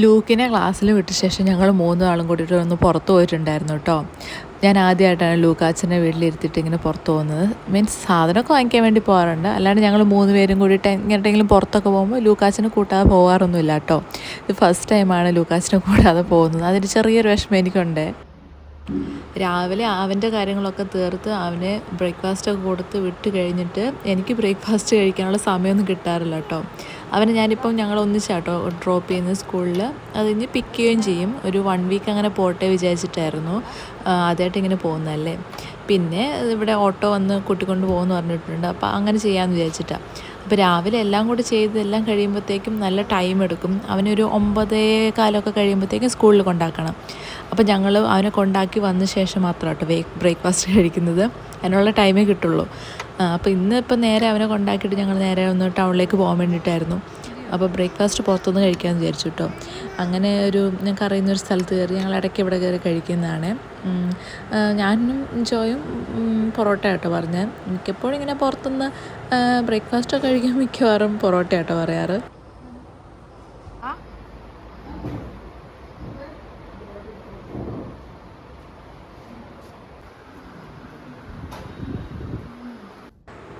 ലൂക്കിനെ ക്ലാസ്സിൽ വിട്ട ശേഷം ഞങ്ങൾ മൂന്നാളും കൂടിയിട്ട് ഒന്ന് പുറത്ത് പോയിട്ടുണ്ടായിരുന്നു കേട്ടോ. ഞാൻ ആദ്യമായിട്ടാണ് ലൂക്കാച്ചനെ വീട്ടിലിരുത്തിയിട്ട് ഇങ്ങനെ പുറത്ത് പോകുന്നത്. മീൻസ് സാധനമൊക്കെ വാങ്ങിക്കാൻ വേണ്ടി പോകാറുണ്ട്, അല്ലാണ്ട് ഞങ്ങൾ മൂന്ന് പേരും കൂടിയിട്ട് എങ്ങോട്ടെങ്കിലും പുറത്തൊക്കെ പോകുമ്പോൾ ലൂക്കാച്ചനെ കൂട്ടാതെ പോകാറൊന്നുമില്ല കേട്ടോ. ഇത് ഫസ്റ്റ് ടൈമാണ് ലൂക്കാച്ചനെ കൂടാതെ പോകുന്നത്. അതിന് ചെറിയൊരു വിഷമം എനിക്കുണ്ട്. രാവിലെ അവൻ്റെ കാര്യങ്ങളൊക്കെ തീർത്ത് അവന് ബ്രേക്ക്ഫാസ്റ്റൊക്കെ കൊടുത്ത് വിട്ട് കഴിഞ്ഞിട്ട് എനിക്ക് ബ്രേക്ക്ഫാസ്റ്റ് കഴിക്കാനുള്ള സമയമൊന്നും കിട്ടാറില്ല കേട്ടോ. അവനെ ഞാനിപ്പം ഞങ്ങൾ ഒന്നിച്ചാട്ടോ ഡ്രോപ്പ് ചെയ്യുന്നത് സ്കൂളിൽ. അത് കഴിഞ്ഞ് പിക്ക് ചെയ്യുകയും ചെയ്യും. ഒരു 1 വീക്ക് അങ്ങനെ പോട്ടെ വിചാരിച്ചിട്ടായിരുന്നു. ആദ്യമായിട്ട് ഇങ്ങനെ പോകുന്നതല്ലേ. പിന്നെ ഇവിടെ ഓട്ടോ വന്ന് കൂട്ടിക്കൊണ്ട് പോകുമെന്ന് പറഞ്ഞിട്ടുണ്ട്. അപ്പോൾ അങ്ങനെ ചെയ്യാമെന്ന് വിചാരിച്ചിട്ടാണ്. അപ്പോൾ രാവിലെ എല്ലാം കൂടി ചെയ്ത് എല്ലാം കഴിയുമ്പോഴത്തേക്കും നല്ല ടൈം എടുക്കും. അവനൊരു 9:15 കഴിയുമ്പോഴത്തേക്കും സ്കൂളിൽ കൊണ്ടാക്കണം. അപ്പോൾ ഞങ്ങൾ അവനെ കൊണ്ടാക്കി വന്ന ശേഷം മാത്രം കേട്ടോ ബ്രേക്ക്ഫാസ്റ്റ് കഴിക്കുന്നത്. അതിനുള്ള ടൈമേ കിട്ടുള്ളൂ. അപ്പോൾ ഇന്നിപ്പോൾ നേരെ അവനെ കൊണ്ടാക്കിയിട്ട് ഞങ്ങൾ നേരെ ഒന്ന് ടൗണിലേക്ക് പോകാൻ വേണ്ടിയിട്ടായിരുന്നു. അപ്പോൾ ബ്രേക്ക്ഫാസ്റ്റ് പുറത്തുനിന്ന് കഴിക്കാമെന്ന് വിചാരിച്ചു കേട്ടോ. അങ്ങനെ ഞങ്ങൾക്ക് അറിയുന്നൊരു സ്ഥലത്ത് കയറി ഞങ്ങൾ ഇടയ്ക്ക് ഇവിടെ കയറി കഴിക്കുന്നതാണ്. ഞാനും ജോയും പൊറോട്ട കേട്ടോ പറഞ്ഞത്. മിക്കപ്പോഴും ഇങ്ങനെ പുറത്തുനിന്ന് ബ്രേക്ക്ഫാസ്റ്റൊക്കെ കഴിക്കാൻ മിക്കവാറും പൊറോട്ട കേട്ടോ പറയാറ്.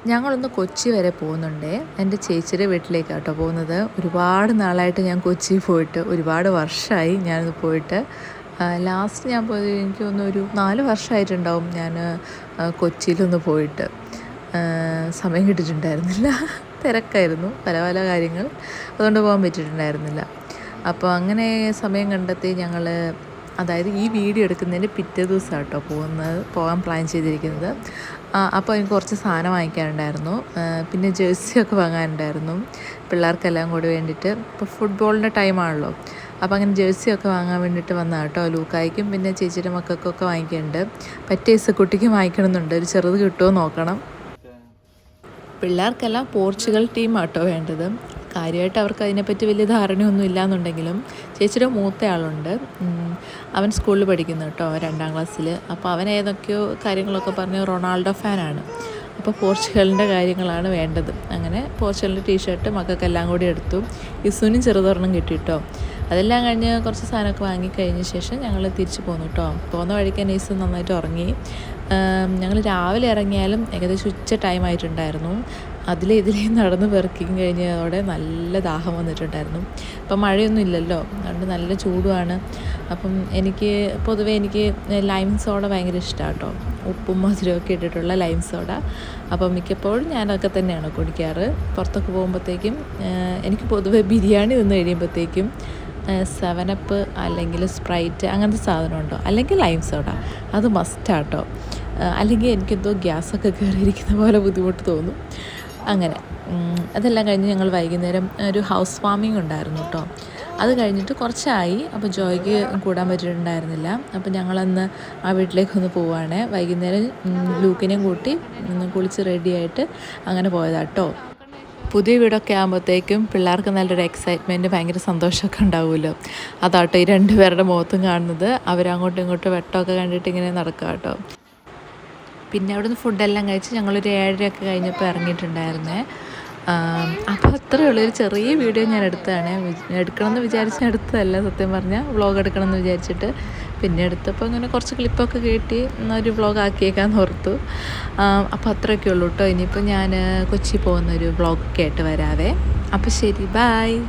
ഞങ്ങളൊന്ന് കൊച്ചി വരെ പോകുന്നുണ്ട്. എൻ്റെ ചേച്ചിയുടെ വീട്ടിലേക്കാണ് കേട്ടോ പോകുന്നത്. ഒരുപാട് നാളായിട്ട് ഞാൻ കൊച്ചി പോയിട്ട്, ഒരുപാട് വർഷമായി ഞാനത് പോയിട്ട്. ലാസ്റ്റ് ഞാൻ പോയത് എനിക്ക് തോന്നുന്നു ഒരു 4 വർഷമായിട്ടുണ്ടാവും ഞാൻ കൊച്ചിയിലൊന്ന് പോയിട്ട്. സമയം കിട്ടിയിട്ടുണ്ടായിരുന്നില്ല, തിരക്കായിരുന്നു പല പല കാര്യങ്ങൾ, അതുകൊണ്ട് പോകാൻ പറ്റിയിട്ടുണ്ടായിരുന്നില്ല. അപ്പോൾ അങ്ങനെ സമയം കണ്ടെത്തി ഞങ്ങൾ, അതായത് ഈ വീഡിയോ എടുക്കുന്നതിൻ്റെ പിറ്റേ ദിവസം കേട്ടോ പോകാൻ പ്ലാൻ ചെയ്തിരിക്കുന്നത്. അപ്പോൾ എനിക്ക് കുറച്ച് സാധനം വാങ്ങിക്കാനുണ്ടായിരുന്നു. പിന്നെ ജേഴ്സിയൊക്കെ വാങ്ങാനുണ്ടായിരുന്നു പിള്ളേർക്കെല്ലാം കൂടി വേണ്ടിയിട്ട്. ഇപ്പോൾ ഫുട്ബോളിൻ്റെ ടൈമാണല്ലോ. അപ്പോൾ അങ്ങനെ ജേഴ്സിയൊക്കെ വാങ്ങാൻ വേണ്ടിയിട്ട് വന്നാൽ കേട്ടോ. ലൂക്കായ്ക്കും പിന്നെ ചേച്ചിയുടെ മക്കൾക്കൊക്കെ വാങ്ങിക്കുന്നുണ്ട്. പറ്റിയ ഇസക്കുട്ടിക്കും വാങ്ങിക്കണമെന്നുണ്ട്. ഒരു ചെറുത് കിട്ടുമോ നോക്കണം. പിള്ളേർക്കെല്ലാം പോർച്ചുഗൽ ടീമാട്ടോ വേണ്ടത്. കാര്യമായിട്ട് അവർക്ക് അതിനെപ്പറ്റി വലിയ ധാരണയൊന്നും ഇല്ലയെന്നുണ്ടെങ്കിലും ചേച്ചിയുടെ മൂത്ത ആളുണ്ട്, അവൻ സ്കൂളിൽ പഠിക്കുന്നു കേട്ടോ, 2ാം ക്ലാസ്സിൽ. അപ്പോൾ അവൻ ഏതൊക്കെയോ കാര്യങ്ങളൊക്കെ പറഞ്ഞ് റൊണാൾഡോ ഫാനാണ്. അപ്പോൾ പോർച്ചുഗലിൻ്റെ കാര്യങ്ങളാണ് വേണ്ടത്. അങ്ങനെ പോർച്ചുഗലിൻ്റെ ടീഷർട്ട് മക്കൾക്കെല്ലാം കൂടി എടുത്തു. ഇസുവിനും ചെറുതൊരെണ്ണം കിട്ടിയിട്ടോ. അതെല്ലാം കഴിഞ്ഞ് കുറച്ച് സാധനമൊക്കെ വാങ്ങിക്കഴിഞ്ഞ ശേഷം ഞങ്ങൾ തിരിച്ച് പോന്നു കേട്ടോ. പോകുന്ന വഴിക്ക് തന്നെ ഇസു നന്നായിട്ട് ഉറങ്ങി. ഞങ്ങൾ രാവിലെ ഇറങ്ങിയാലും ഏകദേശം ഉച്ച ടൈമായിട്ടുണ്ടായിരുന്നു. ഇതിലേയും നടന്ന് പെറുക്കിയും കഴിഞ്ഞതോടെ നല്ല ദാഹം വന്നിട്ടുണ്ടായിരുന്നു. ഇപ്പം മഴയൊന്നും ഇല്ലല്ലോ, അതുകൊണ്ട് നല്ല ചൂടുമാണ്. അപ്പം പൊതുവേ എനിക്ക് ലൈം സോഡ ഭയങ്കര ഇഷ്ടമാണ് കേട്ടോ. ഉപ്പും മധുരമൊക്കെ ഇട്ടിട്ടുള്ള ലൈം സോഡ. അപ്പം മിക്കപ്പോഴും ഞാനതൊക്കെ തന്നെയാണ് കുടിക്കാറ്. പുറത്തൊക്കെ പോകുമ്പോഴത്തേക്കും എനിക്ക് പൊതുവേ ബിരിയാണി തിന്ന് കഴിയുമ്പോഴത്തേക്കും 7up അല്ലെങ്കിൽ സ്പ്രൈറ്റ് അങ്ങനത്തെ സാധനമുണ്ടോ, അല്ലെങ്കിൽ ലൈം സോഡ, അത് മസ്റ്റാട്ടോ. അല്ലെങ്കിൽ എനിക്കെന്തോ ഗ്യാസൊക്കെ കയറിയിരിക്കുന്ന പോലെ ബുദ്ധിമുട്ട് തോന്നും. അങ്ങനെ അതെല്ലാം കഴിഞ്ഞ് ഞങ്ങൾ വൈകുന്നേരം ഒരു ഹൗസ് വാമിംഗ് ഉണ്ടായിരുന്നു കേട്ടോ. അത് കഴിഞ്ഞിട്ട് കുറച്ചായി. അപ്പോൾ ജോയ്ക്ക് കൂടാൻ പറ്റിയിട്ടുണ്ടായിരുന്നില്ല. അപ്പോൾ ഞങ്ങളന്ന് ആ വീട്ടിലേക്കൊന്ന് പോവുകയാണ്. വൈകുന്നേരം ലൂക്കിനെയും കൂട്ടി കുളിച്ച് റെഡിയായിട്ട് അങ്ങനെ പോയതാട്ടോ. പുതിയ വീടൊക്കെ ആകുമ്പോഴത്തേക്കും പിള്ളേർക്ക് നല്ലൊരു എക്സൈറ്റ്മെൻറ്റ്, ഭയങ്കര സന്തോഷമൊക്കെ ഉണ്ടാവുമല്ലോ. അതാട്ടോ ഈ 2 പേരുടെ മുഖത്തും കാണുന്നത്. അവരങ്ങോട്ടും ഇങ്ങോട്ടും വെട്ടമൊക്കെ കണ്ടിട്ട് ഇങ്ങനെ നടക്കുക കേട്ടോ. പിന്നെ അവിടുന്ന് ഫുഡെല്ലാം കഴിച്ച് ഞങ്ങളൊരു 7:30 കഴിഞ്ഞപ്പോൾ ഇറങ്ങിയിട്ടുണ്ടായിരുന്നേ. അപ്പോൾ അത്രയേ ഉള്ളൂ. ഒരു ചെറിയ വീഡിയോ ഞാൻ എടുത്തതാണ്. എടുക്കണമെന്ന് വിചാരിച്ച് എടുത്തതല്ല, സത്യം പറഞ്ഞാൽ വ്ളോഗ് എടുക്കണമെന്ന് വിചാരിച്ചിട്ട്. പിന്നെ എടുത്തപ്പോൾ ഇങ്ങനെ കുറച്ച് ക്ലിപ്പൊക്കെ കേട്ടി ഒരു വ്ളോഗ് ആക്കിയേക്കാന്ന് ഓർത്തു. അപ്പോൾ അത്രയൊക്കെ ഉള്ളൂ കേട്ടോ. ഇനിയിപ്പോൾ ഞാൻ കൊച്ചി പോകുന്നൊരു വ്ളോഗൊക്കെ ആയിട്ട് വരാവേ. അപ്പോൾ ശരി, ബായ്.